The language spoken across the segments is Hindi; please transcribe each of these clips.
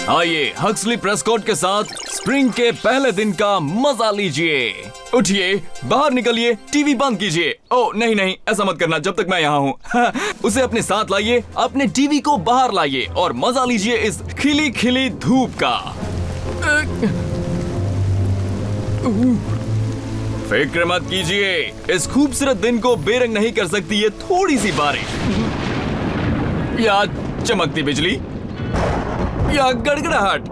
आइए हक्सली प्रेस्कॉट के साथ स्प्रिंग के पहले दिन का मजा लीजिए। उठिए, बाहर निकलिए, टीवी बंद कीजिए। ओ नहीं नहीं, ऐसा मत करना जब तक मैं यहाँ हूँ। उसे अपने साथ लाइए, अपने टीवी को बाहर लाइए और मजा लीजिए इस खिली खिली धूप का। फिक्र मत कीजिए, इस खूबसूरत दिन को बेरंग नहीं कर सकती ये थोड़ी सी बारिश या चमकती बिजली या गड़गड़ाहट।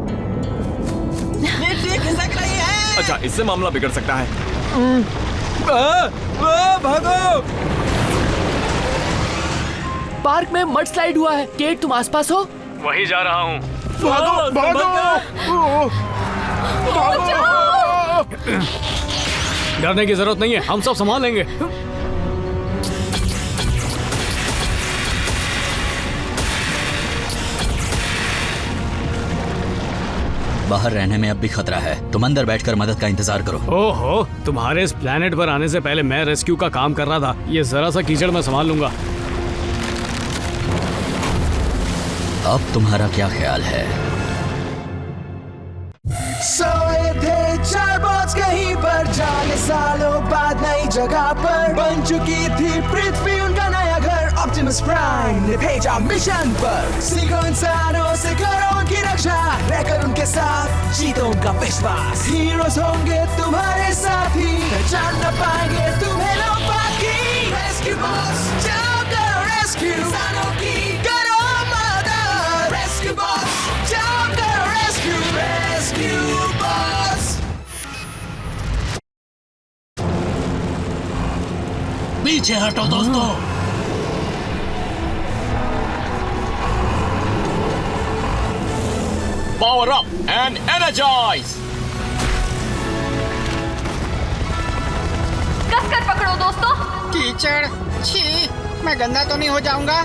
मिट्टी खिसक रही है। अच्छा, इससे मामला बिगड़ सकता है। भागो! पार्क में मड स्लाइड हुआ है। केट, तुम आसपास हो? वहीं जा रहा हूँ। भागो, डरने की जरूरत नहीं है, हम सब संभाल लेंगे। बाहर रहने में अब भी खतरा है। तुम अंदर बैठकर मदद का इंतजार करो। ओहो, तुम्हारे इस प्लेनेट पर आने से पहले मैं रेस्क्यू का काम कर रहा था। ये जरा सा कीचड़ मैं संभाल लूंगा। अब तुम्हारा क्या ख्याल है? सोए थे चार बॉस कहीं पर, जाने सालों बाद नई जगह पर बन चुकी थी पृथ्वी उनका नया घर। ऑप्टिमस प्राइम ने भेजा मिशन पर, सीखो इंसानों से करो उनकी रक्षा, रहकर उनके साथ जीतो उनका विश्वास। हीरोज होंगे तुम्हारे साथी, पहचान न पाएंगे तुम्हें लोग बाकी। रेस्क्यू बॉस, जाओ करो रेस्क्यू इंसानों की, करो मदद। रेस्क्यू बॉस, जाओ करो रेस्क्यू। Rescue boss. पीछे हटो दोस्तों। Power up and energize! कसकर पकड़ो दोस्तों। कीचड़, छी, मैं गंदा तो नहीं हो जाऊंगा?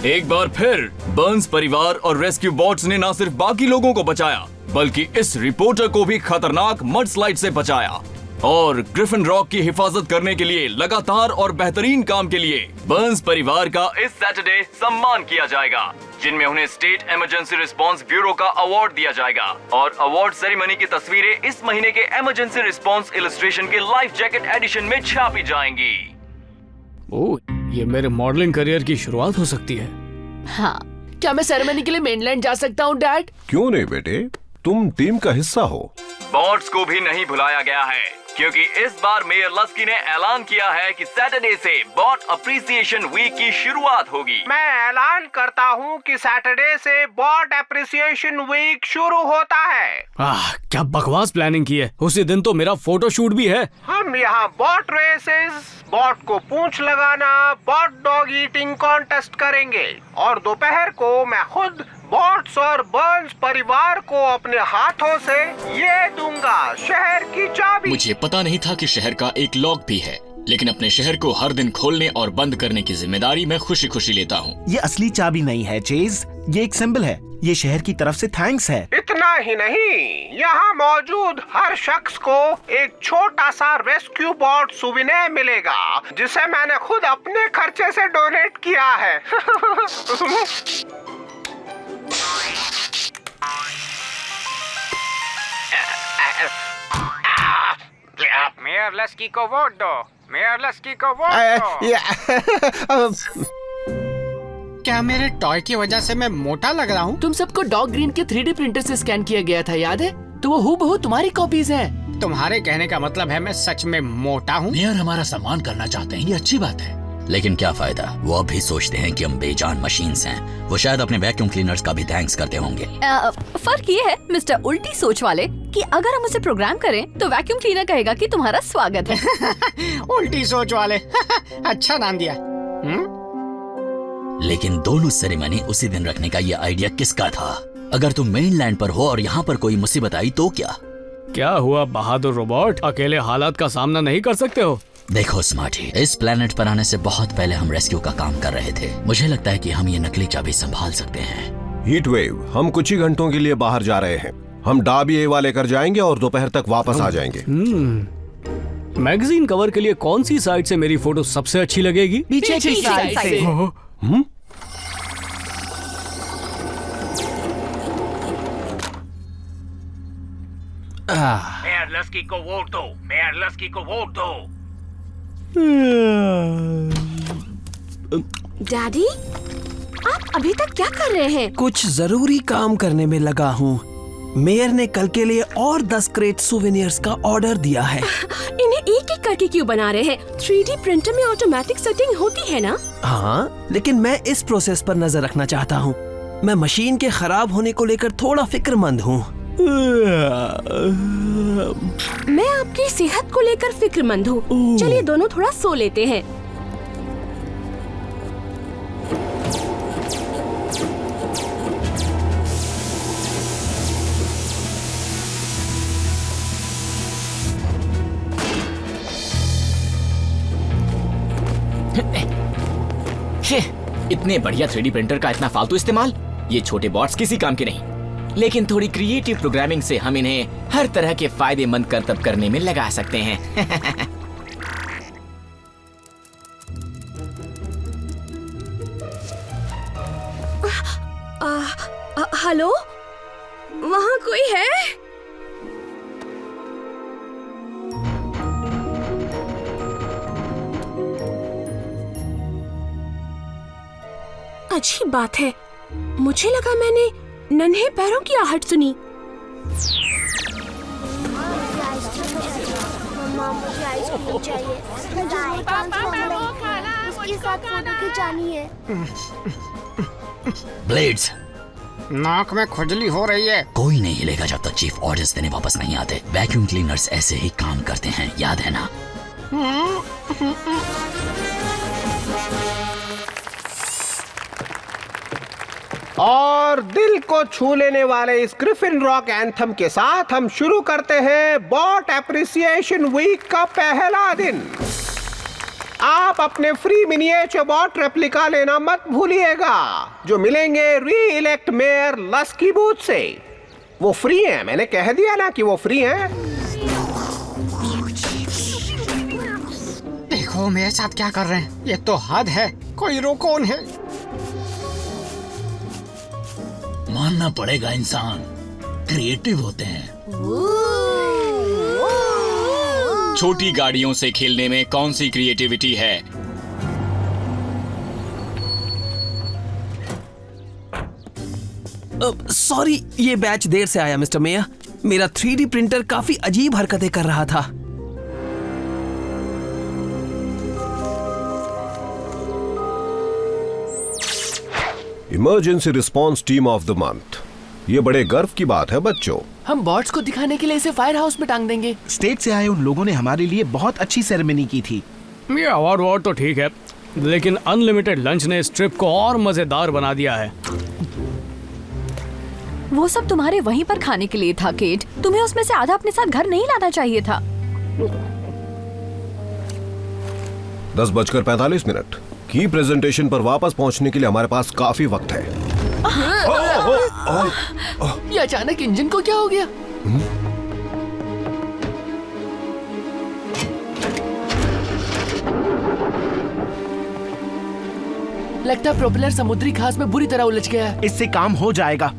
एक बार फिर बर्न्स परिवार और रेस्क्यू बॉट्स ने न सिर्फ बाकी लोगों को बचाया, बल्कि इस रिपोर्टर को भी खतरनाक मड स्लाइड से बचाया। और ग्रिफिन रॉक की हिफाजत करने के लिए लगातार और बेहतरीन काम के लिए बर्न्स परिवार का इस सैटरडे सम्मान किया जाएगा, जिनमें उन्हें स्टेट इमरजेंसी रिस्पांस ब्यूरो का अवार्ड दिया जाएगा। और अवार्ड सेरेमनी की तस्वीरें इस महीने के इमरजेंसी रिस्पांस इलस्ट्रेशन के लाइफ जैकेट एडिशन में छापी जाएंगी। ओह, ये मेरे मॉडलिंग करियर की शुरुआत हो सकती है। हाँ, क्या मैं सेरेमनी के लिए मेनलैंड जा सकता हूँ डैड? क्यों नहीं बेटे, तुम टीम का हिस्सा हो। बॉट्स को भी नहीं भुलाया गया है, क्योंकि इस बार मेयर लस्की ने ऐलान किया है कि सैटरडे से बॉट अप्रिसिएशन वीक की शुरुआत होगी। मैं ऐलान करता हूँ कि सैटरडे से बॉट अप्रिसिएशन वीक शुरू होता है। क्या बकवास प्लानिंग की है। उसी दिन तो मेरा फोटो शूट भी है। हम यहाँ बॉट रेसेस, बॉट को पूंछ लगाना, बॉट डॉग ईटिंग कॉन्टेस्ट करेंगे और दोपहर को मैं खुद बॉट्स और बर्न्स परिवार को अपने हाथों से ये दूंगा, शहर की चाबी। मुझे पता नहीं था कि शहर का एक लॉक भी है, लेकिन अपने शहर को हर दिन खोलने और बंद करने की जिम्मेदारी मैं खुशी खुशी लेता हूँ। ये असली चाबी नहीं है चेज, ये एक सिंबल है। ये शहर की तरफ से थैंक्स है। इतना ही नहीं, यहाँ मौजूद हर शख्स को एक छोटा सा रेस्क्यू बॉट सुविनय मिलेगा, जिसे मैंने खुद अपने खर्चे से डोनेट किया है। मेयर लस्की को वोट दो, मेयर लस्की को वोट दो। क्या मेरे टॉय की वजह से मैं मोटा लग रहा हूँ? तुम सबको डॉग ग्रीन के 3D प्रिंटर से स्कैन किया गया था, याद है? तो वो हूबहू तुम्हारी कॉपीज हैं। तुम्हारे कहने का मतलब है मैं सच में मोटा हूँ? मेयर हमारा सम्मान करना चाहते हैं, ये अच्छी बात है। लेकिन क्या फायदा, वो अब भी सोचते हैं कि हम बेजान मशीन्स हैं। वो शायद अपने वैक्यूम क्लीनर्स का भी थैंक्स करते होंगे। फर्क ये है मिस्टर उल्टी सोच वाले कि अगर हम उसे प्रोग्राम करें तो वैक्यूम क्लीनर कहेगा कि तुम्हारा स्वागत है। उल्टी सोच वाले। अच्छा नाम दिया। लेकिन दोनों सेरेमनी उसी दिन रखने का ये आइडिया किसका था? अगर तुम मेनलैंड पर हो और यहाँ पर कोई मुसीबत आई तो क्या हुआ बहादुर रोबोट? अकेले हालात का सामना नहीं कर सकते हो? देखो स्मार्टी, इस प्लेनेट पर आने से बहुत पहले हम रेस्क्यू का काम कर रहे थे। मुझे लगता है कि हम ये नकली चाबी संभाल सकते हैं। हीट वेव, हम कुछ ही घंटों के लिए बाहर जा रहे हैं। हम डाबी एवा लेकर जाएंगे और दोपहर तक वापस आ जाएंगे। मैगजीन कवर के लिए कौन सी साइड से मेरी फोटो सबसे अच्छी लगेगी? पीछे की साइड से। मेयर लस्की को वोट दो, मेयर लस्की को वोट दो। डैडी, आप अभी तक क्या कर रहे हैं? कुछ जरूरी काम करने में लगा हूँ। मेयर ने कल के लिए और 10 क्रेट सुवेनियर्स का ऑर्डर दिया है। इन्हें एक एक करके क्यों बना रहे हैं? 3D प्रिंटर में ऑटोमेटिक सेटिंग होती है ना? हाँ, लेकिन मैं इस प्रोसेस पर नजर रखना चाहता हूँ। मैं मशीन के खराब होने को लेकर थोड़ा फिक्रमंद हूँ। मैं आपकी सेहत को लेकर फिक्रमंद हूँ। चलिए दोनों थोड़ा सो लेते हैं। इतने बढ़िया 3D प्रिंटर का इतना फालतू इस्तेमाल, ये छोटे बॉट्स किसी काम के नहीं। लेकिन थोड़ी क्रिएटिव प्रोग्रामिंग से हम इन्हें हर तरह के फायदेमंद करतब करने में लगा सकते हैं। हेलो, वहाँ कोई है? अजीब बात है, मुझे लगा मैंने नन्हे पैरों की आहट सुनी। ब्लेड्स, नाक में खुजली हो रही है। कोई नहीं हिलेगा जब तक चीफ ऑर्डर्स देने वापस नहीं आते। वैक्यूम क्लीनर्स ऐसे ही काम करते हैं, याद है ना? और दिल को छू लेने वाले इस ग्रिफिन रॉक एंथम के साथ हम शुरू करते हैं बॉट एप्रिसिएशन वीक का पहला दिन। आप अपने फ्री मिनिएचर बॉट रेप्लिका लेना मत भूलिएगा, जो मिलेंगे री इलेक्ट मेयर लस्की बूथ से। वो फ्री हैं, मैंने कह दिया ना कि वो फ्री हैं। देखो मेरे साथ क्या कर रहे हैं, ये तो हद है। कोई रोको उन्हें। मानना पड़ेगा, इंसान क्रिएटिव होते हैं। छोटी गाड़ियों से खेलने में कौन सी क्रिएटिविटी है? सॉरी, ये बैच देर से आया मिस्टर मेयर। मेरा 3D प्रिंटर काफी अजीब हरकतें कर रहा था। Emergency response team of the month. ये बड़े गर्व की बात है बच्चों। हम बॉट्स को दिखाने के लिए इसे फायर हाउस में टांग देंगे। स्टेट से आए उन लोगों ने हमारे लिए बहुत अच्छी सेरेमनी की थी। ये अवार्ड तो ठीक है, लेकिन अनलिमिटेड लंच ने इस ट्रिप को और मजेदार बना दिया है। वो सब तुम्हारे वहीं पर खाने के लिए था केट। तुम्हें उसमें से आधा अपने साथ घर नहीं लाना चाहिए था। 10:45 की प्रेजेंटेशन पर वापस पहुंचने के लिए हमारे पास काफी वक्त है। ये अचानक इंजन को क्या हो गया? लगता है प्रोपेलर समुद्री घास में बुरी तरह उलझ गया है। इससे काम हो जाएगा।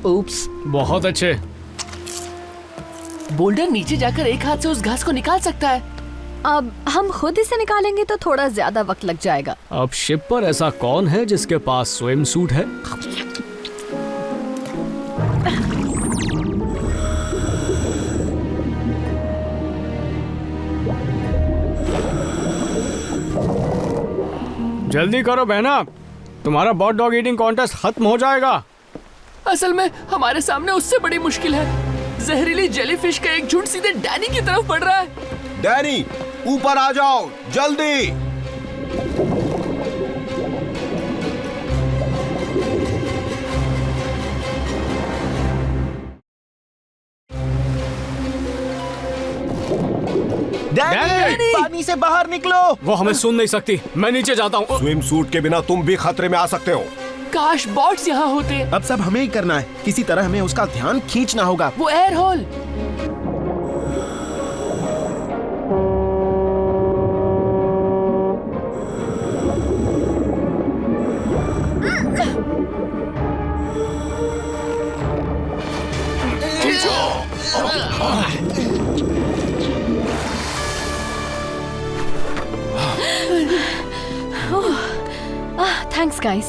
उप्स। बहुत अच्छे। बोल्डर नीचे जाकर एक हाथ से उस घास को निकाल सकता है। अब हम खुद इसे निकालेंगे तो थोड़ा ज्यादा वक्त लग जाएगा। अब शिप पर ऐसा कौन है जिसके पास स्विम सूट है? जल्दी करो बहना, तुम्हारा बॉट डॉग ईटिंग कॉन्टेस्ट खत्म हो जाएगा। असल में हमारे सामने उससे बड़ी मुश्किल है। जहरीली जेलीफिश का एक झुंड सीधे डैनी की तरफ बढ़ रहा है। डैनी, ऊपर आ जाओ जल्दी। डैनी, पानी से बाहर निकलो। वो हमें सुन नहीं सकती। मैं नीचे जाता हूँ। स्विम सूट के बिना तुम भी खतरे में आ सकते हो। काश बॉट्स यहाँ होते। अब सब हमें ही करना है, किसी तरह हमें उसका ध्यान खींचना होगा। वो air hole. Thanks guys.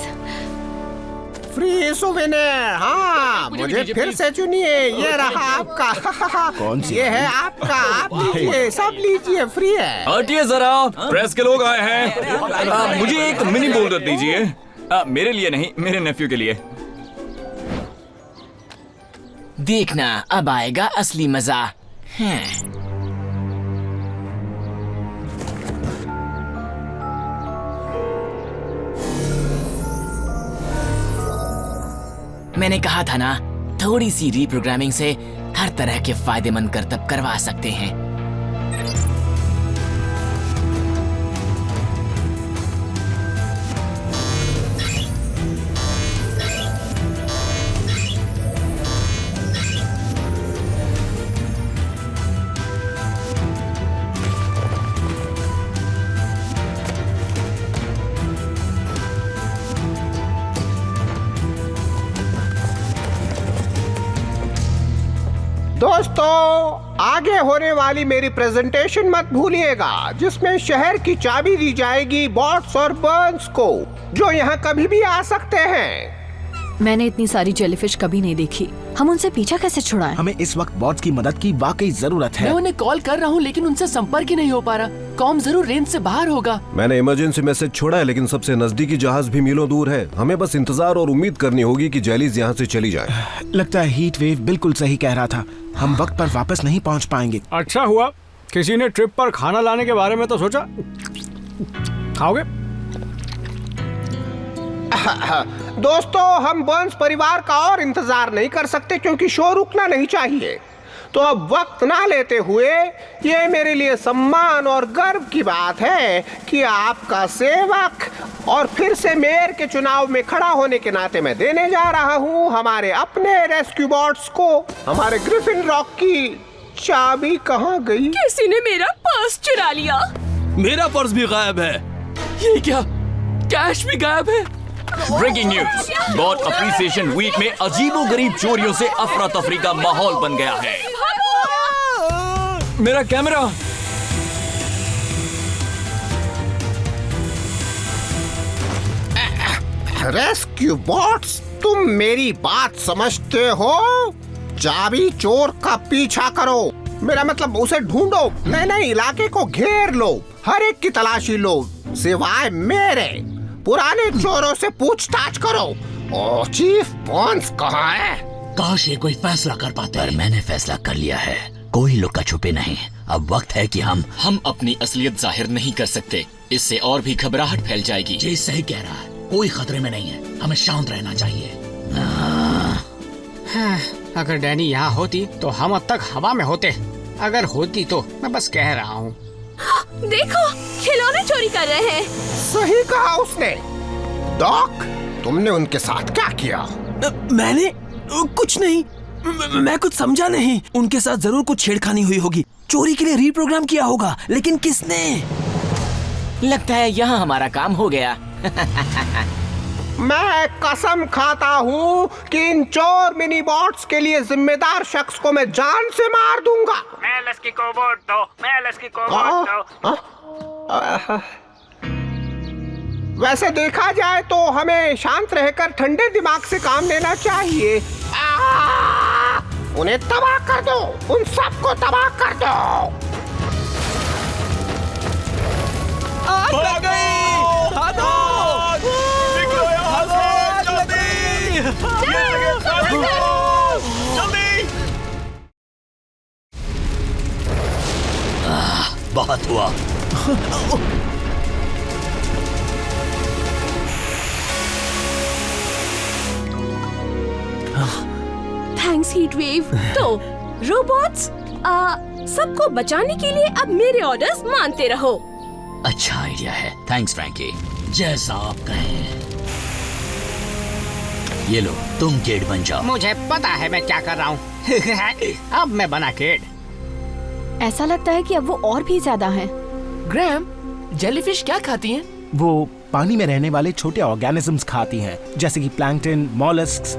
Free souvenir. हाँ, मुझे फिर से चुनिए। ये रहा आपका। कौन सी? ये है आपका, आप लीजिए, सब लीजिए, फ्री है। हटिए जरा, प्रेस के लोग आए हैं। मुझे एक मिनी बोल्डर दीजिए। मेरे लिए नहीं, मेरे नेफ्यू के लिए। देखना, अब आएगा असली मजा। मैंने कहा था ना, थोड़ी सी रीप्रोग्रामिंग से हर तरह के फायदेमंद करतब करवा सकते हैं। दोस्तों, आगे होने वाली मेरी प्रेजेंटेशन मत भूलिएगा, जिसमें शहर की चाबी दी जाएगी बॉट्स और बर्न्स को, जो यहाँ कभी भी आ सकते हैं। मैंने इतनी सारी जेलीफिश कभी नहीं देखी। हम उनसे पीछा कैसे छुड़ाएं? हमें इस वक्त बॉट्स की मदद की वाकई जरूरत है। मैं उन्हें कॉल कर रहा हूँ, लेकिन उनसे संपर्क ही नहीं हो पा रहा। कॉम जरूर रेंज से बाहर होगा। मैंने इमरजेंसी मैसेज छोड़ा है, लेकिन सबसे नजदीकी जहाज भी मीलों दूर है। हमें बस इंतजार और उम्मीद करनी होगी कि जेलीज यहाँ से चली जाए। लगता है हीट वेव बिल्कुल सही कह रहा था, हम वक्त पर वापस नहीं पहुँच पाएंगे। अच्छा हुआ किसी ने ट्रिप पर खाना लाने के बारे में तो सोचा। खाओगे? दोस्तों, हम बर्न्स परिवार का और इंतजार नहीं कर सकते, क्योंकि शो रुकना नहीं चाहिए। तो अब वक्त ना लेते हुए, ये मेरे लिए सम्मान और गर्व की बात है कि आपका सेवक और फिर से मेयर के चुनाव में खड़ा होने के नाते मैं देने जा रहा हूँ हमारे अपने रेस्क्यू बॉट्स को। हमारे ग्रिफिन रॉक की चाबी कहाँ गई? किसी ने मेरा पर्स चुरा लिया। मेरा पर्स भी गायब है। ये क्या? कैश भी गायब है। Breaking news, bot appreciation week में अजीबोगरीब चोरियों से अफरा तफरी का माहौल बन गया है। मेरा कैमरा। रेस्क्यू बॉट्स, तुम मेरी बात समझते हो? चाबी चोर का पीछा करो, मेरा मतलब उसे ढूंढो। नहीं, इलाके को घेर लो, हर एक की तलाशी लो, सिवाय मेरे। पुराने चोरों से पूछताछ करो। ओ, चीफ बॉन्स कहाँ है? काश ये कोई फैसला कर पाते। पर मैंने फैसला कर लिया है, कोई लुका छुपे नहीं। अब वक्त है कि हम अपनी असलियत जाहिर नहीं कर सकते, इससे और भी घबराहट फैल जाएगी। जी सही कह रहा है, कोई खतरे में नहीं है, हमें शांत रहना चाहिए। अगर डैनी यहाँ होती तो हम अब तक हवा में होते। अगर होती तो मैं बस कह रहा हूँ। देखो, खिलौने चोरी कर रहे हैं। सही कहा उसने। डॉक, तुमने उनके साथ क्या किया? मैंने कुछ नहीं, मैं कुछ समझा नहीं। उनके साथ जरूर कुछ छेड़खानी हुई होगी, चोरी के लिए रीप्रोग्राम किया होगा, लेकिन किसने? लगता है यहाँ हमारा काम हो गया। मैं कसम खाता हूँ कि इन चोर मिनी बॉट्स के लिए जिम्मेदार शख्स को मैं जान से मार दूंगा। मैं लस्की को वोट दो, मैं लस्की को वोट दो। वैसे देखा जाए तो हमें शांत रहकर ठंडे दिमाग से काम लेना चाहिए। उन्हें तबाह कर दो, उन सबको तबाह कर दो। आ गई। बहुत हुआ। Thanks heat wave. तो रोबोट्स, सबको बचाने के लिए अब मेरे ऑर्डर्स मानते रहो। अच्छा आइडिया है, थैंक्स फ्रैंकी। जैसा आप कहें। ये लो, तुम केड बन जाओ। मुझे पता है मैं क्या कर रहा हूँ। अब मैं बना केड। ऐसा लगता है कि अब वो और भी ज्यादा हैं। ग्रैम, जेलीफिश क्या खाती हैं? वो पानी में रहने वाले छोटे ऑर्गेनिजम्स खाती हैं, जैसे कि प्लैंकटन, मॉलस्क्स।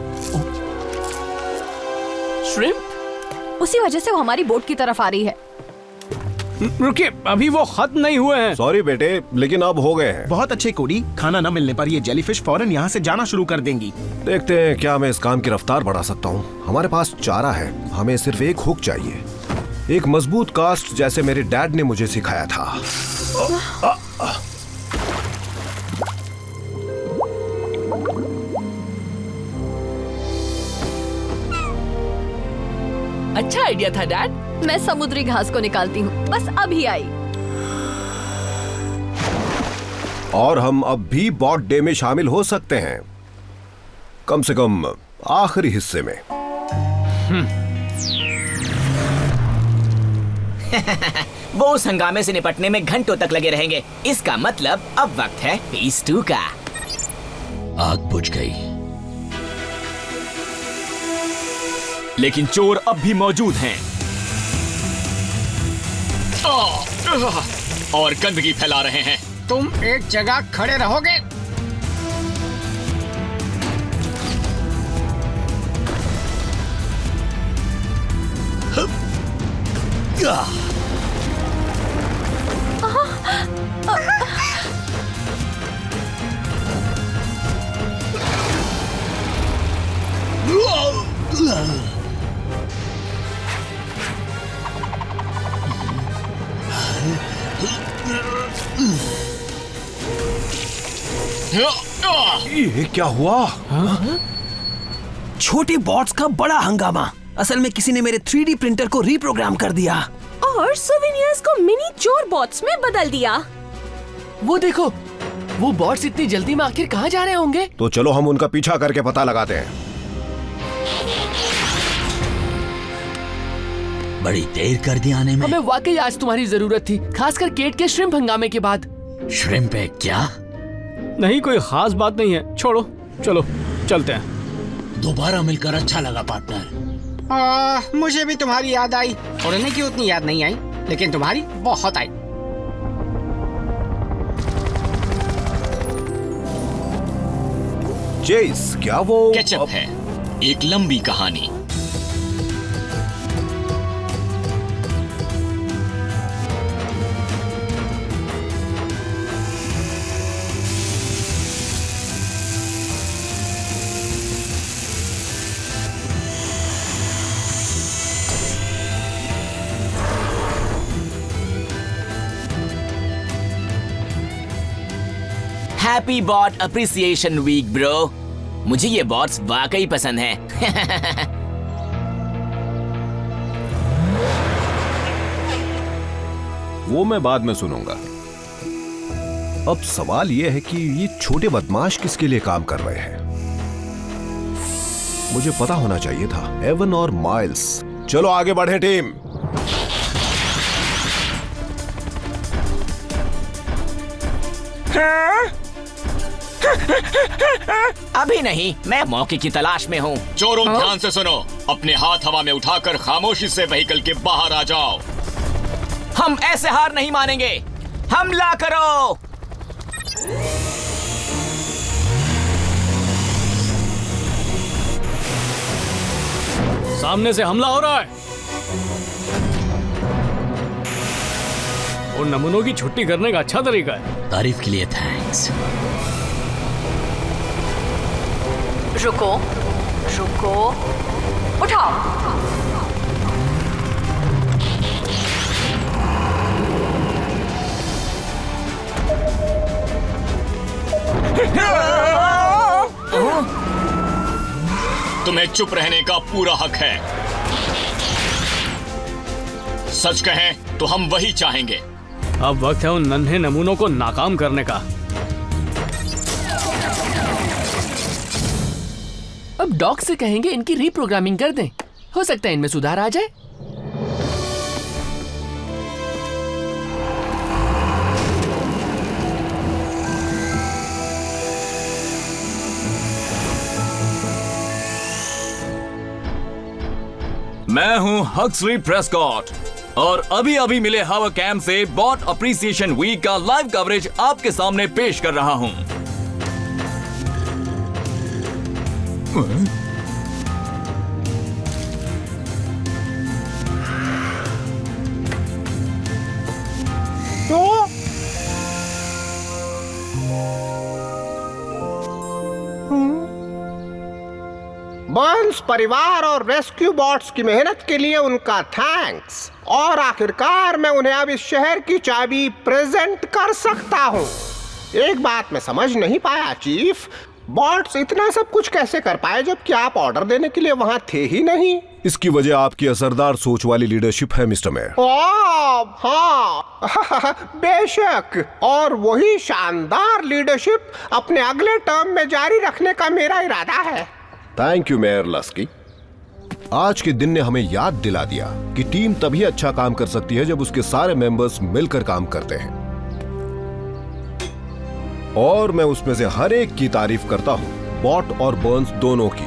श्रिम्प? उसी वजह से वो हमारी बोट की तरफ आ रही है। रुकिए, अभी वो खत्म नहीं हुए हैं। सॉरी बेटे, लेकिन अब हो गए हैं। बहुत अच्छे कोडी, खाना न मिलने पर ये जेलीफिश फौरन यहाँ से जाना शुरू कर देंगी। देखते हैं क्या मैं इस काम की रफ्तार बढ़ा सकता हूँ। हमारे पास चारा है, हमें सिर्फ एक हुक चाहिए, एक मजबूत कास्ट जैसे मेरे डैड ने मुझे सिखाया था। अच्छा आइडिया था डैड। मैं समुद्री घास को निकालती हूँ, बस अभी आई। और हम अब भी बॉट डे में शामिल हो सकते हैं, कम से कम आखिरी हिस्से में। वो उस हंगामे से निपटने में घंटों तक लगे रहेंगे। इसका मतलब अब वक्त है फेज 2 का। आग बुझ गई, लेकिन चोर अब भी मौजूद हैं और गंदगी फैला रहे हैं। तुम एक जगह खड़े रहोगे? ये क्या हुआ? छोटे बॉट्स का बड़ा हंगामा। असल में किसी ने मेरे 3D प्रिंटर को रीप्रोग्राम कर दिया और सोवेनियर्स को मिनी चोर बॉट्स में बदल दिया। वो देखो, वो बॉट्स इतनी जल्दी में आखिर कहाँ जा रहे होंगे? तो चलो हम उनका पीछा करके पता लगाते हैं। बड़ी देर कर दी आने में। हमें वाकई आज तुम्हारी जरूरत थी, खासकर केट के श्रिम्प हंगामे के बाद। श्रिम्प है क्या? नहीं, कोई खास बात नहीं है, छोड़ो, चलो चलते हैं। दोबारा मिलकर अच्छा लगा पार्टनर। मुझे भी तुम्हारी याद आई। उड़ने की उतनी याद नहीं आई, लेकिन तुम्हारी बहुत आई। जेस, क्या वो केचप है? एक लंबी कहानी। Happy bot appreciation week bro. मुझे ये बॉट्स वाकई पसंद हैं। वो मैं बाद में सुनूंगा। अब सवाल ये है कि ये छोटे बदमाश किसके लिए काम कर रहे हैं। मुझे पता होना चाहिए था। एवन और माइल्स, चलो आगे बढ़े टीम। अभी नहीं, मैं मौके की तलाश में हूँ। चोरों, ध्यान से सुनो। अपने हाथ हवा में उठाकर खामोशी से व्हीकल के बाहर आ जाओ। हम ऐसे हार नहीं मानेंगे। हमला करो। सामने से हमला हो रहा है। और नमूनों की छुट्टी करने का अच्छा तरीका है। तारीफ के लिए थैंक्स। रुको, रुको, उठाओ। तुम्हें चुप रहने का पूरा हक है। सच कहें तो हम वही चाहेंगे। अब वक्त है उन नन्हे नमूनों को नाकाम करने का। अब डॉग से कहेंगे इनकी रीप्रोग्रामिंग कर दें। हो सकता है इनमें सुधार आ जाए। मैं हूं हक्सली प्रेस्कॉट और अभी अभी मिले हवा कैंप से बॉट अप्रिसिएशन वीक का लाइव कवरेज आपके सामने पेश कर रहा हूं। बर्न्स परिवार और रेस्क्यू बॉट्स की मेहनत के लिए उनका थैंक्स। और आखिरकार मैं उन्हें अब इस शहर की चाबी प्रेजेंट कर सकता हूँ। एक बात मैं समझ नहीं पाया चीफ, बॉट्स इतना सब कुछ कैसे कर पाए जबकि आप ऑर्डर देने के लिए वहाँ थे ही नहीं? इसकी वजह आपकी असरदार सोच वाली लीडरशिप है मिस्टर मेयर। हाँ बेशक, और वही शानदार लीडरशिप अपने अगले टर्म में जारी रखने का मेरा इरादा है। Thank you mayor लस्की। आज के दिन ने हमें याद दिला दिया कि टीम तभी अच्छा काम कर सकती है जब उसके सारे मेंबर्स मिलकर काम करते हैं, और मैं उसमें से हर एक की तारीफ करता हूं, बॉट और बर्न्स दोनों की।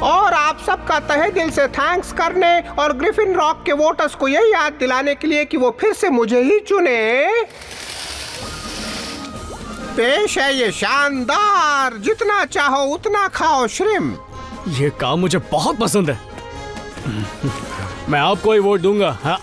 और आप सबका तहे दिल से थैंक्स करने और ग्रिफिन रॉक के वोटर्स को यही याद दिलाने के लिए कि वो फिर से मुझे ही चुने, पेश है ये शानदार जितना चाहो उतना खाओ श्रिम्प। ये काम मुझे बहुत पसंद है। मैं आपको ही वोट दूंगा। हाँ।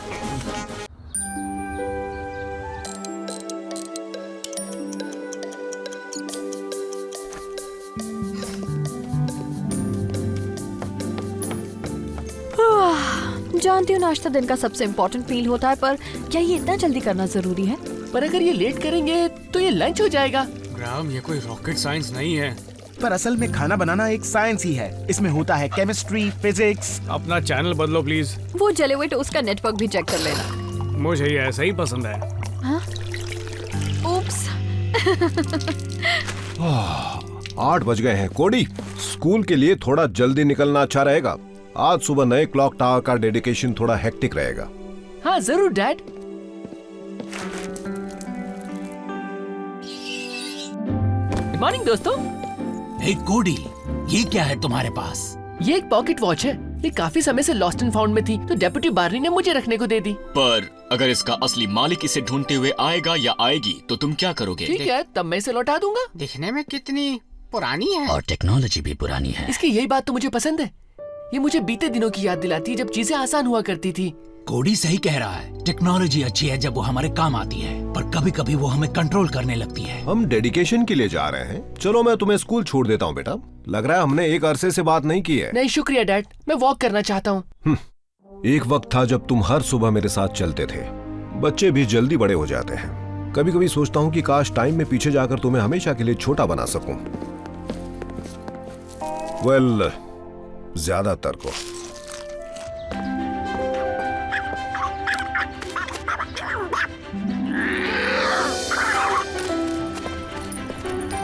जानती हूँ नाश्ता दिन का सबसे इम्पोर्टेंट मील होता है, पर क्या ये इतना जल्दी करना जरूरी है? पर अगर ये लेट करेंगे तो ये लंच हो जाएगा। ग्राम, ये कोई रॉकेट साइंस नहीं है। पर असल में खाना बनाना एक साइंस ही है। इसमें होता है केमिस्ट्री, फिजिक्स। अपना चैनल बदलो प्लीज। वो जले हुए टोस्ट का नेटवर्क भी चेक कर लेना। मुझे ये ऐसा ही पसंद है। हाँ? उप्स। 8 बज गए हैं। कोडी, स्कूल के लिए थोड़ा जल्दी निकलना अच्छा रहेगा। आज सुबह नए क्लॉक टावर का डेडिकेशन थोड़ा हेक्टिक रहेगा। हाँ जरूर डैड। गुड मॉर्निंग दोस्तों। हे कोडी, ये क्या है तुम्हारे पास? ये एक पॉकेट वॉच है। ये काफी समय से लॉस्ट एंड फाउंड में थी, तो डेप्यूटी बार्नी ने मुझे रखने को दे दी। पर अगर इसका असली मालिक इसे ढूंढते हुए आएगा या आएगी तो तुम क्या करोगे? ठीक है, तब मैं इसे लौटा दूंगा। दिखने में कितनी पुरानी है और टेक्नोलॉजी भी पुरानी है। इसकी यही बात तो मुझे पसंद है। ये मुझे बीते दिनों की याद दिलाती है जब चीजें आसान हुआ करती थी। कोडी सही कह रहा है। टेक्नोलॉजी अच्छी है जब वो हमारे काम आती है, पर कभी कभी वो हमें कंट्रोल करने लगती है। हम डेडिकेशन के लिए जा रहे हैं। चलो मैं तुम्हें स्कूल छोड़ देता हूँ बेटा। लग रहा है हमने एक अरसे से बात नहीं की है। नहीं शुक्रिया डैड, मैं वॉक करना चाहता हूँ। एक वक्त था जब तुम हर सुबह मेरे साथ चलते थे। बच्चे भी जल्दी बड़े हो जाते हैं। कभी कभी सोचता हूँ कि काश टाइम में पीछे जाकर तुम्हें हमेशा के लिए छोटा बना सकूं। वेल, ज्यादातर को।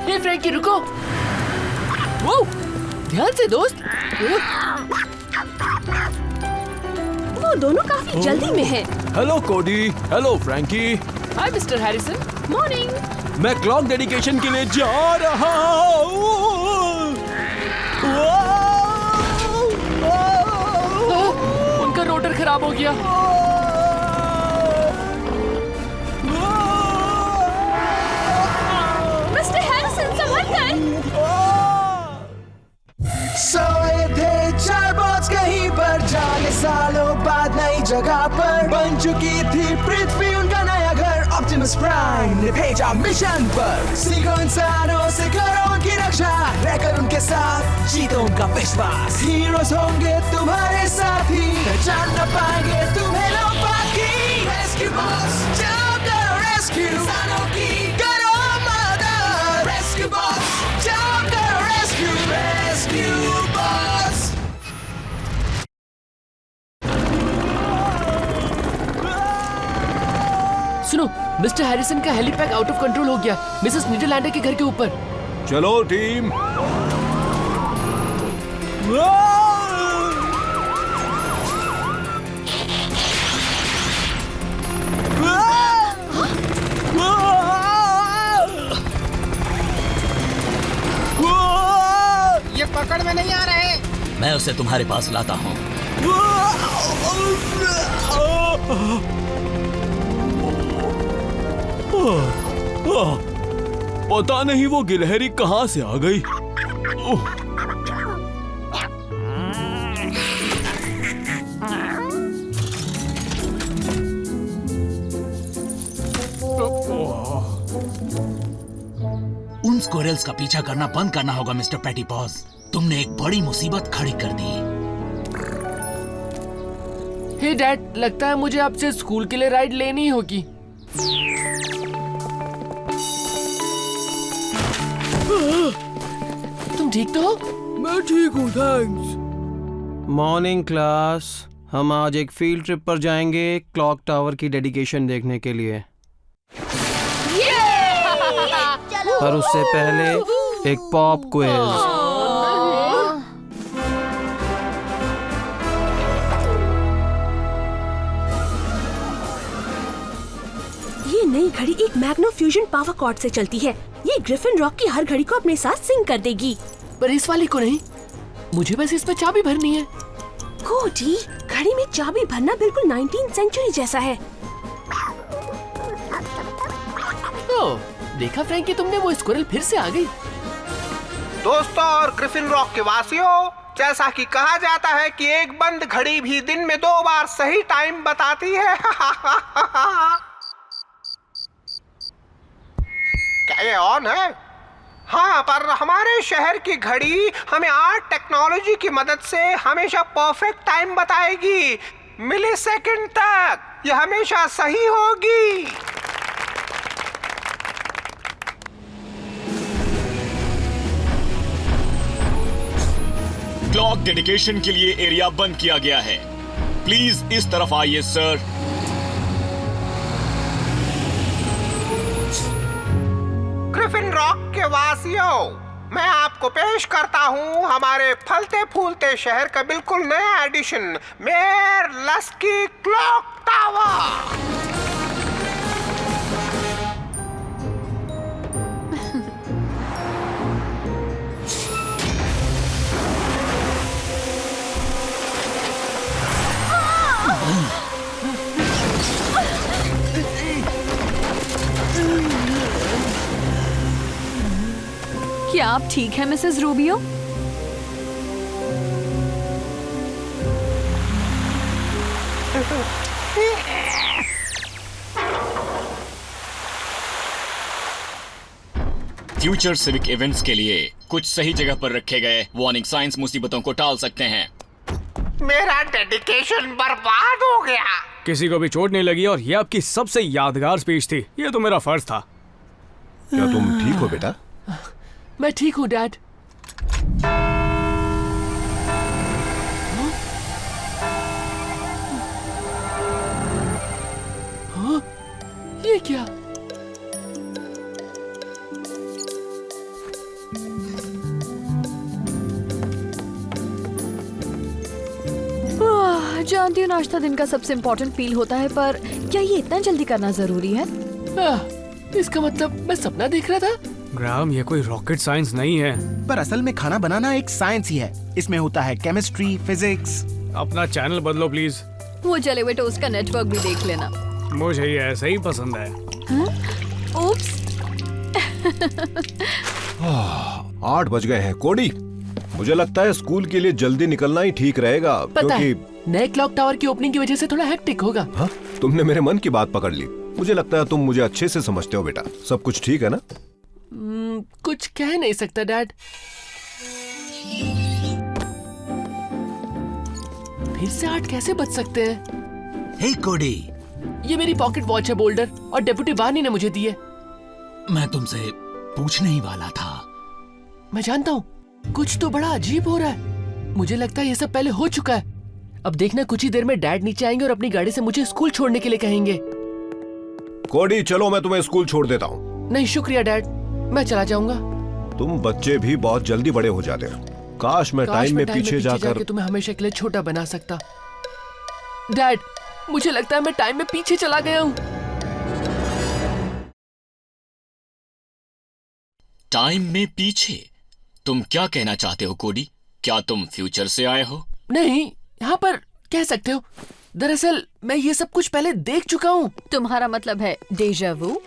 हे फ्रैंकी रुको। वो ध्यान से दोस्त। वो दोनों काफी जल्दी में हैं। Hello Cody. Hello Frankie. Hi mister Harrison. Morning. मैं क्लॉक डेडिकेशन के लिए जा रहा हूँ। उनका रोटर खराब हो गया। मिस्टर हैरिसन संभल कर। सोए थे 4 बॉट्स कहीं पर, जाने सालों बाद नई जगह पर। बन चुकी थी पृथ्वी उनका नया घर। ऑप्टिमस प्राइम ने भेजा मिशन पर। सीखो इंसानों से करो उनकी रक्षा, रहकर उनके साथ जीतो उनका विश्वास। हीरोज होंगे तुम्हारे साथी, पहचान न पाएंगे तुम्हें लोग बाकी। रेस्क्यू बॉट्स, जाओ करो रेस्क्यू इंसानों की, करो मदद। रेस्क्यू बॉट्स, जाओ करो रेस्क्यू। Rescue bots. सुनो, मिस्टर हैरिसन का हेलीपैड आउट ऑफ कंट्रोल हो गया, मिसेस नीदरलैंडर के घर के ऊपर। चलो टीम। ये पकड़ में नहीं आ रहे। मैं उसे तुम्हारे पास लाता हूँ। पता नहीं वो गिलहरी कहाँ से आ गई। उन स्क्विरल्स का पीछा करना बंद करना होगा मिस्टर पेटीपॉज। तुमने एक बड़ी मुसीबत खड़ी कर दी। हे डैड, लगता है मुझे आपसे स्कूल के लिए राइड लेनी होगी। तुम ठीक तो हो? मैं ठीक हूँ, थैंक्स। मॉर्निंग क्लास, हम आज एक फील्ड ट्रिप पर जाएंगे क्लॉक टावर की डेडिकेशन देखने के लिए। पर उससे पहले एक पॉप क्विज। ये नई घड़ी एक मैग्नो फ्यूजन पावर कॉर्ड से चलती है। ये ग्रिफिन रॉक की हर घड़ी को अपने साथ सिंक कर देगी। पर इस वाली को नहीं, मुझे बस इस पे चाबी भरनी है। कोडी, घड़ी में चाबी भरना बिल्कुल 19th सेंचुरी जैसा है। ओह, देखा फ्रैंकी, तुमने वो स्क्विरल फिर से आ गई। दोस्तों और ग्रिफिन रॉक के वासियों, जैसा कि कहा जाता है कि एक बंद घड़ी भी दिन में 2 बार सही टाइम बताती है। क्या ये ऑन है? हाँ, पर हमारे शहर की घड़ी हमें आर्ट टेक्नोलॉजी की मदद से हमेशा परफेक्ट टाइम बताएगी। मिली सेकंड तक ये हमेशा सही होगी। क्लॉक डेडिकेशन के लिए एरिया बंद किया गया है। प्लीज इस तरफ आइए सर। ग्रिफिन रॉक के वासियों, मैं आपको पेश करता हूं हमारे फलते फूलते शहर का बिल्कुल नया edition, mayor Lasky clock tower. क्या आप ठीक हैं Mrs Rubio? Future civic events के लिए कुछ सही जगह पर रखे गए वार्निंग साइंस मुसीबतों को टाल सकते हैं। मेरा डेडिकेशन बर्बाद हो गया। किसी को भी चोट नहीं लगी और ये आपकी सबसे यादगार स्पीच थी। ये तो मेरा फर्ज था। क्या तुम ठीक हो बेटा? मैं ठीक हूँ डैड। हाँ? ये क्या? जानती हूँ नाश्ता दिन का सबसे इम्पोर्टेंट फील होता है, पर क्या ये इतना जल्दी करना जरूरी है? इसका मतलब मैं सपना देख रहा था। ग्राम, ये कोई रॉकेट साइंस नहीं है। पर असल में खाना बनाना एक साइंस ही है। इसमें होता है केमिस्ट्री, फिजिक्स। अपना चैनल बदलो प्लीज। वो जले हुए टोस्ट का नेटवर्क भी देख लेना। मुझे ये ऐसा ही पसंद है। उप्स। 8 बज गए हैं। कोडी, मुझे लगता है स्कूल के लिए जल्दी निकलना ही ठीक रहेगा। पता क्योंकि है, नए क्लॉक टावर की ओपनिंग की वजह से थोड़ा हेक्टिक होगा। हाँ, तुमने मेरे मन की बात पकड़ ली। मुझे लगता है तुम मुझे अच्छे से समझते हो बेटा। सब कुछ ठीक है ना? कुछ कह नहीं सकता डैड। फिर से 8 कैसे बच सकते हैं? हे कोडी, ये मेरी पॉकेट वॉच है बोल्डर, और डेप्यूटी बानी ने मुझे दी है। मैं तुमसे पूछने ही वाला था। मैं जानता हूँ, कुछ तो बड़ा अजीब हो रहा है। मुझे लगता है ये सब पहले हो चुका है। अब देखना, कुछ ही देर में डैड नीचे आएंगे और अपनी गाड़ी से मुझे स्कूल छोड़ने के लिए कहेंगे। कोडी, चलो मैं तुम्हें स्कूल छोड़ देता हूँ। नहीं शुक्रिया डैड, मैं चला जाऊंगा। तुम बच्चे भी बहुत जल्दी बड़े हो जाते हो। काश मैं टाइम में पीछे जाकर तुम्हें हमेशा के लिए छोटा बना सकता। डैड, मुझे लगता है मैं टाइम में पीछे चला गया हूँ। टाइम में पीछे? तुम क्या कहना चाहते हो कोडी? क्या तुम फ्यूचर से आए हो? नहीं, यहाँ पर कह सकते हो। दरअसल मैं ये सब कुछ पहले देख चुका हूँ। तुम्हारा मतलब है डेजा वू?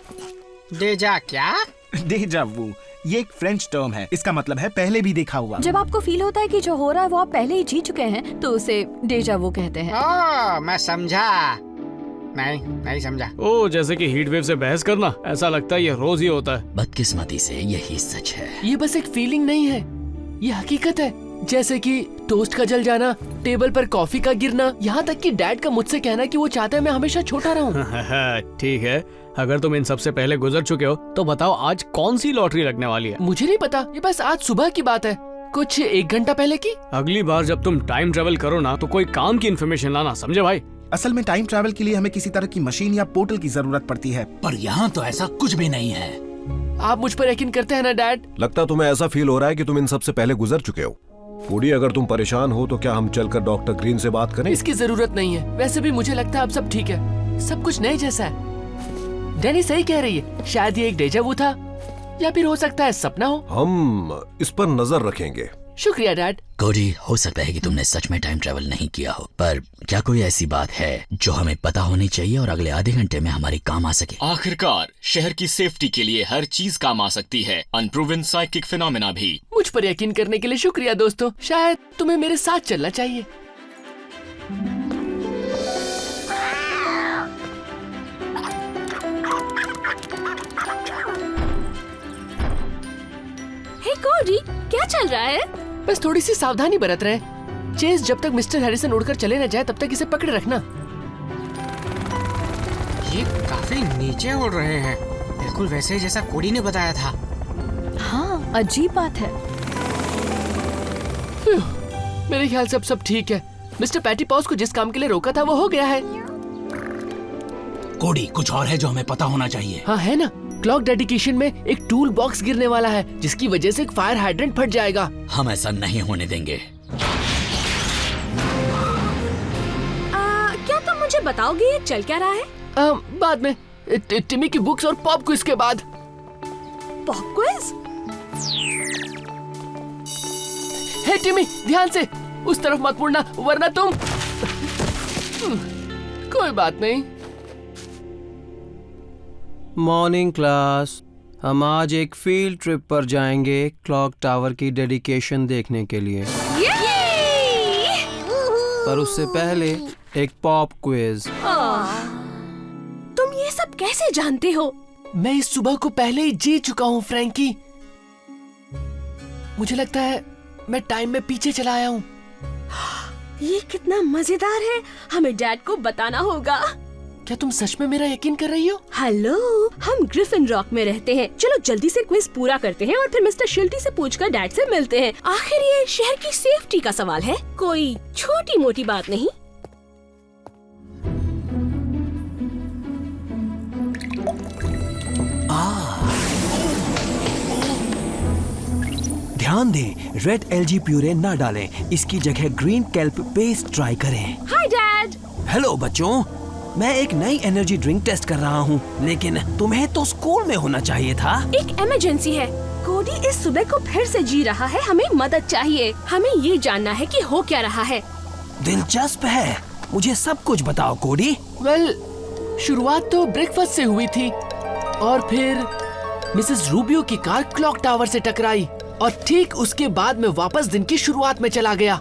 डेजा क्या? डेजा वू ये एक फ्रेंच टर्म है, इसका मतलब है पहले भी देखा हुआ। जब आपको फील होता है कि जो हो रहा है वो आप पहले ही जी चुके हैं तो उसे डेजा वू कहते हैं। ओह, मैं समझा। नहीं समझा। ओ, जैसे कि हीट वेव से बहस करना, ऐसा लगता है ये रोज ही होता है। बदकिस्मती से यही सच है। ये बस एक फीलिंग नहीं है, ये हकीकत है। जैसे कि टोस्ट का जल जाना, टेबल पर कॉफी का गिरना, यहाँ तक कि डैड का मुझसे कहना कि वो चाहता है मैं हमेशा छोटा रहूं। ठीक है, अगर तुम इन सब से पहले गुजर चुके हो तो बताओ आज कौन सी लॉटरी लगने वाली है? मुझे नहीं पता, ये बस आज सुबह की बात है, कुछ 1 घंटा पहले की। अगली बार जब तुम टाइम ट्रेवल करो ना तो कोई काम की इन्फॉर्मेशन लाना, समझे भाई? असल में टाइम ट्रैवल के लिए हमें किसी तरह की मशीन या पोर्टल की जरूरत पड़ती है, पर यहाँ तो ऐसा कुछ भी नहीं है। आप मुझ पर यकीन करते हैं ना डैड? लगता तुम्हें ऐसा फील हो रहा है कि तुम इन सब से पहले गुजर चुके हो। कोडी, अगर तुम परेशान हो तो क्या हम चलकर डॉक्टर ग्रीन से बात करें? इसकी जरूरत नहीं है, वैसे भी मुझे लगता है अब सब ठीक है, सब कुछ नए जैसा है। डैनी सही कह रही है, शायद ये एक डेजा वू था या फिर हो सकता है सपना हो। हम इस पर नजर रखेंगे। शुक्रिया डैड। कोडी, हो सकता है कि तुमने सच में टाइम ट्रेवल नहीं किया हो, पर क्या कोई ऐसी बात है जो हमें पता होनी चाहिए और अगले आधे घंटे में हमारी काम आ सके? आखिरकार शहर की सेफ्टी के लिए हर चीज काम आ सकती है, अनप्रूवन साइकिक फिनोमेना भी। मुझ पर यकीन करने के लिए शुक्रिया दोस्तों, शायद तुम्हें मेरे साथ चलना चाहिए। हे कोडी, क्या चल रहा है? बस थोड़ी सी सावधानी बरत रहे। चेस, जब तक मिस्टर हैरिसन उड़कर चले न जाए तब तक इसे पकड़े रखना। ये काफी नीचे उड़ रहे हैं, बिल्कुल वैसे जैसा कोडी ने बताया था। हाँ, अजीब बात है। मेरे ख्याल से अब सब ठीक है। मिस्टर पैटी पॉज को जिस काम के लिए रोका था वो हो गया है। कोडी, कुछ और है जो हमें पता होना चाहिए। हाँ है ना, क्लॉक डेडिकेशन में एक टूल बॉक्स गिरने वाला है जिसकी वजह से एक फायर हाइड्रेंट फट जाएगा। हम ऐसा नहीं होने देंगे। क्या तुम मुझे बताओगे ये चल क्या रहा है? बाद में, टिमी की बुक्स और पॉप क्विज के बाद। Pop quiz? हे टिमी, ध्यान से, उस तरफ मत मुड़ना वरना तुम। कोई बात नहीं। मॉर्निंग क्लास, हम आज एक फील्ड ट्रिप पर जाएंगे क्लॉक टावर की डेडिकेशन देखने के लिए। पर उससे पहले एक पॉप क्विज। तुम ये सब कैसे जानते हो? मैं इस सुबह को पहले ही जी चुका हूँ फ्रैंकी। मुझे लगता है मैं टाइम में पीछे चला आया हूँ। ये कितना मजेदार है, हमें डैड को बताना होगा। क्या तुम सच में मेरा यकीन कर रही हो? हेलो, हम ग्रिफिन रॉक में रहते हैं। चलो जल्दी से क्विज पूरा करते हैं और फिर मिस्टर शिल्टी से पूछकर डैड से मिलते हैं। आखिर ये शहर की सेफ्टी का सवाल है, कोई छोटी मोटी बात नहीं। ध्यान दें, रेड एलजी प्यूरे ना डालें, इसकी जगह ग्रीन केल्प पेस्ट ट्राई करें। Hi dad. हेलो बच्चों, मैं एक नई एनर्जी ड्रिंक टेस्ट कर रहा हूँ, लेकिन तुम्हें तो स्कूल में होना चाहिए था। एक इमरजेंसी है, कोडी इस सुबह को फिर से जी रहा है, हमें मदद चाहिए। हमें ये जानना है कि हो क्या रहा है। दिलचस्प है, मुझे सब कुछ बताओ कोडी। वेल, शुरुआत तो ब्रेकफास्ट से हुई थी और फिर मिसेस रूबियो की कार क्लॉक टावर से टकराई और ठीक उसके बाद मैं वापस दिन की शुरुआत में चला गया।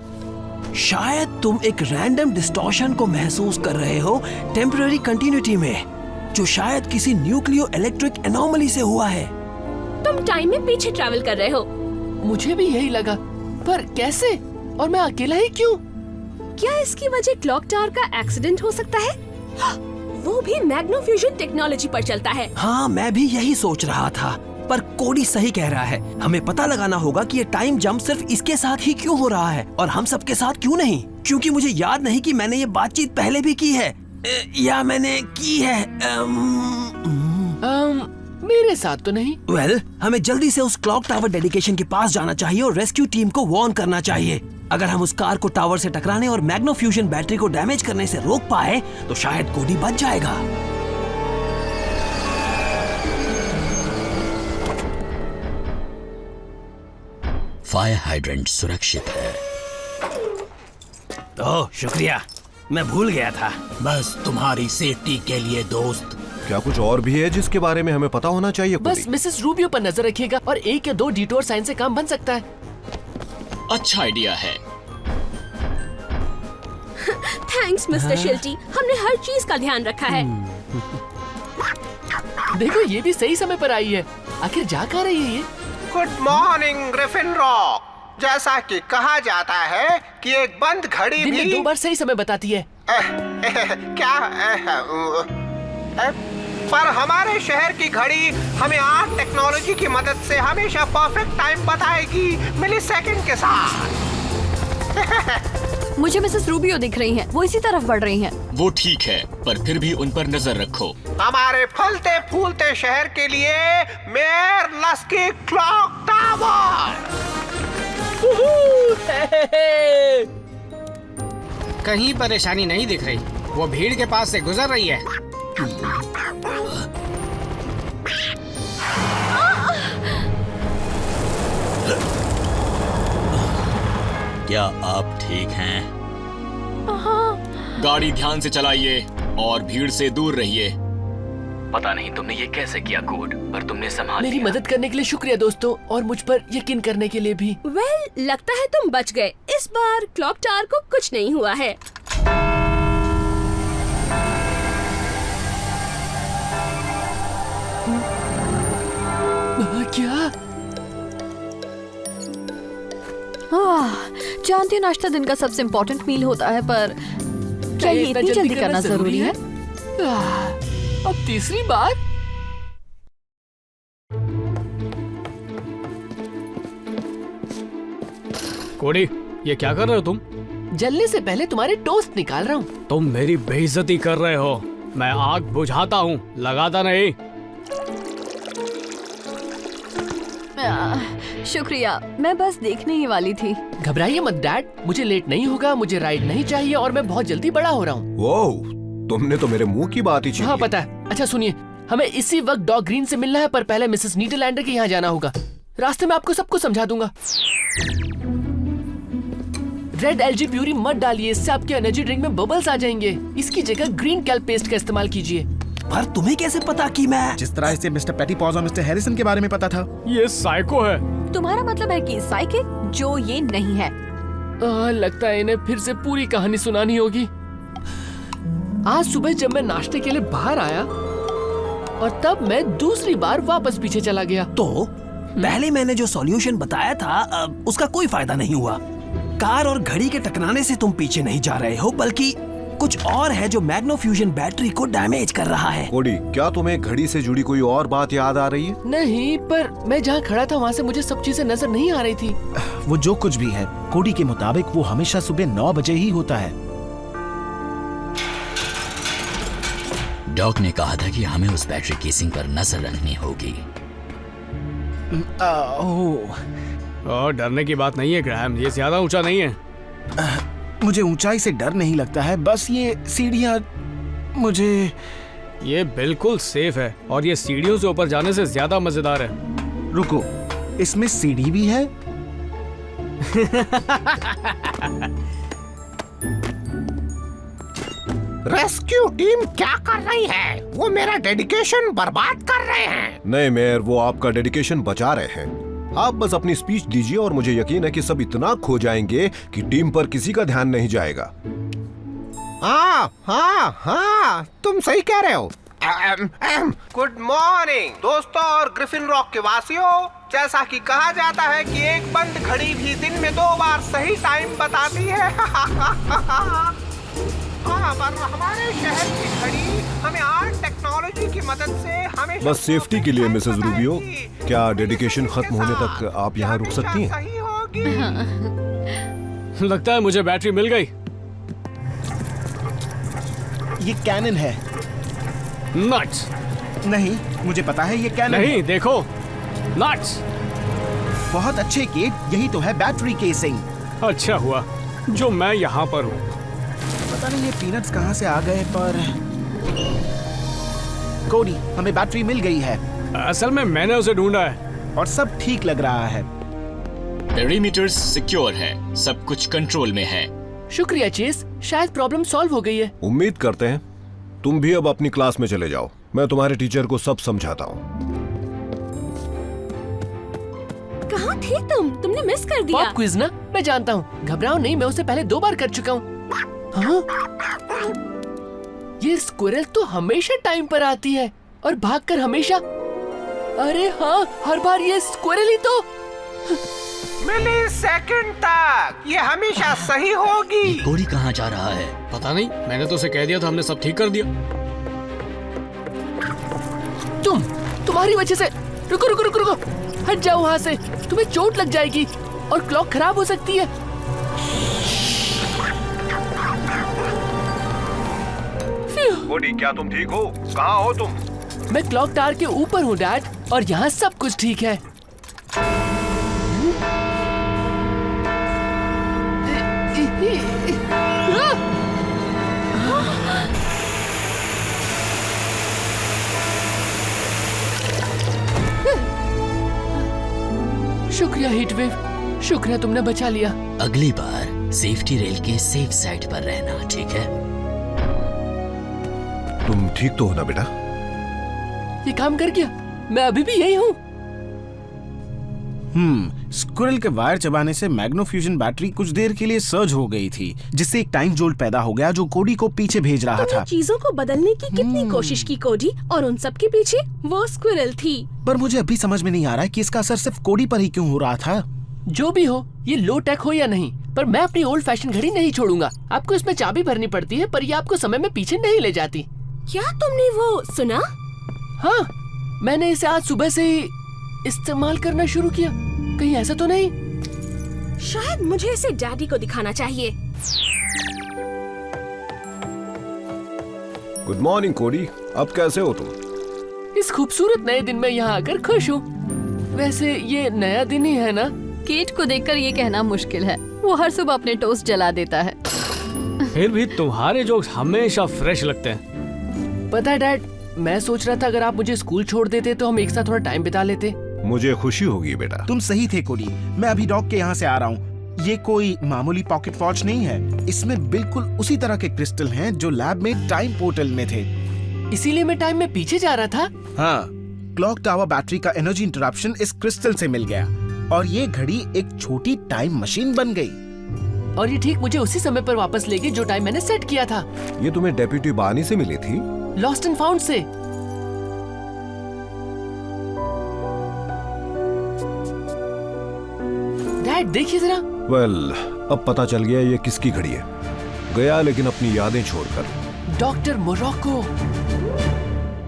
शायद तुम एक रैंडम डिस्टॉर्शन को महसूस कर रहे हो टेम्पररी कंटिन्यूटी में, जो शायद किसी न्यूक्लियो इलेक्ट्रिक एनोमली से हुआ है। तुम टाइम में पीछे ट्रैवल कर रहे हो। मुझे भी यही लगा, पर कैसे और मैं अकेला ही क्यों? क्या इसकी वजह क्लॉक टावर का एक्सीडेंट हो सकता है? वो भी मैग्नो फ्यूजन टेक्नोलॉजी पर चलता है। हाँ, मैं भी यही सोच रहा था, पर कोडी सही कह रहा है। हमें पता लगाना होगा कि ये टाइम जंप सिर्फ इसके साथ ही क्यों हो रहा है और हम सबके साथ क्यों नहीं, क्योंकि मुझे याद नहीं कि मैंने ये बातचीत पहले भी की है या मैंने की है। मेरे साथ तो नहीं। वेल, हमें जल्दी से उस क्लॉक टावर डेडिकेशन के पास जाना चाहिए और रेस्क्यू टीम को वार्न करना चाहिए। अगर हम उस कार को टावर से टकराने और मैग्नो फ्यूजन बैटरी को डैमेज करने से रोक पाए तो शायद कोडी बच जाएगा। फायर हाइड्रेंट सुरक्षित है। ओह शुक्रिया। मैं भूल गया था। बस तुम्हारी सेफ्टी के लिए दोस्त। क्या कुछ और भी है जिसके बारे में हमें पता होना चाहिए? बस मिसेस रूबियो पर नजर रखिएगा और 1 या 2 डिटोर साइन से काम बन सकता है। अच्छा आइडिया है। थैंक्स मिस्टर शिल्टी, हमने हर चीज का ध्यान रखा है। देखो ये भी सही समय पर आई है। आखिर जा कहाँ रही है ये? Good morning Griffin rock. जैसा कि कहा जाता है कि एक बंद घड़ी दिन भी में 2 बार सही समय बताती है। क्या पर हमारे शहर की घड़ी हमें आर्ट टेक्नोलॉजी की मदद से हमेशा परफेक्ट टाइम बताएगी, मिलीसेकंड के साथ। मुझे मिसेस रूबियो दिख रही हैं। वो इसी तरफ बढ़ रही हैं। वो ठीक है, पर फिर भी उन पर नजर रखो। हमारे फलते फूलते शहर के लिए मेयर लस्की क्लॉक टावर। कहीं परेशानी नहीं दिख रही। वो भीड़ के पास से गुजर रही है। क्या आप ठीक हैं? गाड़ी ध्यान से चलाइए और भीड़ से दूर रहिए। पता नहीं तुमने ये कैसे किया कोड, पर तुमने संभाल मेरी लिया। मदद करने के लिए शुक्रिया दोस्तों, और मुझ पर यकीन करने के लिए भी। लगता है तुम बच गए। इस बार क्लॉक टावर को कुछ नहीं हुआ है। क्या? जानती हूँ नाश्ता दिन का सबसे इम्पोर्टेंट मील होता है, पर क्या ये इतनी जल्दी करना जरूरी है? अब तीसरी बार? कोडी, ये क्या कर रहे हो तुम? जलने से पहले तुम्हारे टोस्ट निकाल रहा हूँ। तुम मेरी बेइज्जती कर रहे हो। मैं आग बुझाता हूँ, लगाता नहीं। शुक्रिया, मैं बस देखने ही वाली थी। घबराइए मत डैड, मुझे लेट नहीं होगा, मुझे राइड नहीं चाहिए और मैं बहुत जल्दी बड़ा हो रहा हूँ। वो तुमने तो मेरे मुंह की बात ही छीन ली। हाँ पता है। अच्छा सुनिए, हमें इसी वक्त डॉग ग्रीन से मिलना है, पर पहले मिसेस नीदरलैंडर के यहाँ जाना होगा। रास्ते में आपको सब कुछ समझा दूंगा। रेड एलजी प्यूरी मत डालिए, इससे आपके एनर्जी ड्रिंक में बबल्स आ जाएंगे। इसकी जगह ग्रीन कैल्प पेस्ट का इस्तेमाल कीजिए। पर तुम्हें कैसे पता कि मैं? जिस तरह से मिस्टर पेटी पॉज और मिस्टर हैरिसन के बारे में पता था। ये साइको है। तुम्हारा मतलब है कि साइकिक, जो ये नहीं है। लगता है इन्हें फिर से पूरी कहानी सुनानी होगी। आज सुबह जब मैं नाश्ते के लिए बाहर आया और तब मैं दूसरी बार वापस पीछे चला गया। तो पहले मैंने जो सॉल्यूशन बताया था उसका कोई फायदा नहीं हुआ। कार और घड़ी के टकराने से तुम पीछे नहीं जा रहे हो, बल्कि कुछ और है जो मैग्नोफ्यूजन बैटरी को डैमेज कर रहा है। कोडी, क्या तुम्हें घड़ी से जुड़ी कोई और बात याद आ रही है? नहीं, पर मैं जहाँ खड़ा था वहाँ से मुझे सब चीजें नजर नहीं आ रही थी। वो जो कुछ भी है, कोडी के मुताबिक वो हमेशा सुबह 9 बजे ही होता है। डॉक ने कहा था कि हमें उस बैटरी केसिंग पर नजर रखनी होगी। डरने की बात नहीं है ग्रैहम, ये ज्यादा ऊंचा नहीं है। मुझे ऊंचाई से डर नहीं लगता है, बस ये सीढ़ियाँ मुझे। ये बिल्कुल सेफ है और ये सीढ़ियों से ऊपर जाने से ज्यादा मजेदार है। रुको, इसमें सीढ़ी भी है? रेस्क्यू टीम क्या कर रही है? वो मेरा डेडिकेशन बर्बाद कर रहे हैं। नहीं मेयर, वो आपका डेडिकेशन बचा रहे हैं। आप बस अपनी स्पीच दीजिए और मुझे यकीन है कि सब इतना खो जाएंगे कि टीम पर किसी का ध्यान नहीं जाएगा। हाँ हाँ हाँ, तुम सही कह रहे हो। गुड मॉर्निंग दोस्तों और ग्रिफिन रॉक के वासियों। जैसा कि कहा जाता है कि एक बंद घड़ी भी दिन में 2 बार सही टाइम बताती है। हाँ, पर हमारे शहर की घड़ी हमें आर्ट टेक्नोलॉजी की मदद से हमेशा बस सेफ्टी के लिए मिसेस रूबियो, क्या डेडिकेशन खत्म होने तक आप यहाँ रुक सकती हैं? लगता है मुझे बैटरी मिल गई। ये कैनन है। नट्स। नहीं, मुझे पता है ये कैनन नहीं है। देखो, नट्स। बहुत अच्छे किड, यही तो है बैटरी केसिंग। अच्छा हुआ जो मैं यहाँ पर हूँ। पता नहीं ये पीनट्स कहाँ से आ गए, पर कोडी, हमें बैटरी मिल गई है। असल में मैंने उसे ढूंढा है और सब ठीक लग रहा है। पेरीमीटर्स सिक्योर है, सब कुछ कंट्रोल में है। शुक्रिया चेस, शायद प्रॉब्लम सॉल्व हो गई है। उम्मीद करते हैं। तुम भी अब अपनी क्लास में चले जाओ, मैं तुम्हारे टीचर को सब समझाता हूँ। कहाँ थे तुम? तुमने मिस कर दिया। पॉप क्विज ना? मैं जानता हूँ, घबराओ नहीं, मैं उसे पहले 2 बार कर चुका हूँ। हाँ? ये स्क्विरल तो हमेशा टाइम पर आती है और भागकर हमेशा। अरे हाँ, हर बार ये स्क्विरल ही तो। मिली सेकंड तक ये हमेशा सही होगी। कोडी कहाँ जा रहा है? पता नहीं, मैंने तो उसे कह दिया था, हमने सब ठीक कर दिया। तुम्हारी वजह से। रुको रुको रुको रुको, हट जाओ वहाँ से, तुम्हें चोट लग जाएगी और क्लॉक खराब हो सकती है। कोडी, क्या तुम ठीक हो? कहाँ हो तुम? मैं क्लॉक टावर के ऊपर हूँ डैड, और यहाँ सब कुछ ठीक है। शुक्रिया हीटवेव, शुक्रिया तुमने बचा लिया। अगली बार सेफ्टी रेल के सेफ साइड पर रहना, ठीक है? तुम ठीक तो हो ना बेटा? ये काम कर गया, मैं अभी भी यही हूँ। स्क्विरल के वायर चबाने से मैग्नोफ्यूजन बैटरी कुछ देर के लिए सर्ज हो गई थी, जिससे एक टाइम जोल्ट पैदा हो गया जो कोडी को पीछे भेज रहा था। चीजों को बदलने की कितनी कोशिश की कोडी, और उन सब के पीछे वो स्क्विरल थी। पर मुझे अभी समझ में नहीं आ रहा है कि इसका असर सिर्फ कोडी पर ही क्यों हो रहा था। जो भी हो, ये लो टेक हो या नहीं, पर मैं अपनी ओल्ड फैशन घड़ी नहीं छोड़ूंगा। आपको इसमें चाबी भरनी पड़ती है, पर ये आपको समय में पीछे नहीं ले जाती। क्या तुमने वो सुना? हाँ, मैंने इसे आज सुबह से ही इस्तेमाल करना शुरू किया। कहीं ऐसा तो नहीं? शायद मुझे इसे डैडी को दिखाना चाहिए। गुड मॉर्निंग कोडी, अब कैसे हो तुम? इस खूबसूरत नए दिन में यहाँ आकर खुश हूँ। वैसे ये नया दिन ही है ना? केट को देखकर ये कहना मुश्किल है, वो हर सुबह अपने टोस्ट जला देता है। फिर भी तुम्हारे जोक्स हमेशा फ्रेश लगते हैं। पता है डैड, मैं सोच रहा था अगर आप मुझे स्कूल छोड़ देते तो हम एक साथ थोड़ा टाइम बिता लेते। मुझे खुशी होगी बेटा। तुम सही थे कोडी, मैं अभी डॉग के यहाँ से आ रहा हूँ। ये कोई मामूली पॉकेट वॉच नहीं है, इसमें बिल्कुल उसी तरह के क्रिस्टल हैं जो लैब में टाइम पोर्टल में थे। इसीलिए मैं टाइम में पीछे जा रहा था। हाँ, क्लॉक टावर बैटरी का एनर्जी इंटरप्शन इस क्रिस्टल से मिल गया और ये घड़ी एक छोटी टाइम मशीन बन गई। और ये ठीक मुझे उसी समय पर वापस ले गई जो टाइम मैंने सेट किया था। ये तुम्हें डेप्यूटी बानी से मिली थी? लॉस्ट एंड फाउंड से। डैड देखिए जरा। वेल, अब पता चल गया ये किसकी घड़ी है। गया लेकिन अपनी यादें छोड़कर। Doctor Morocco.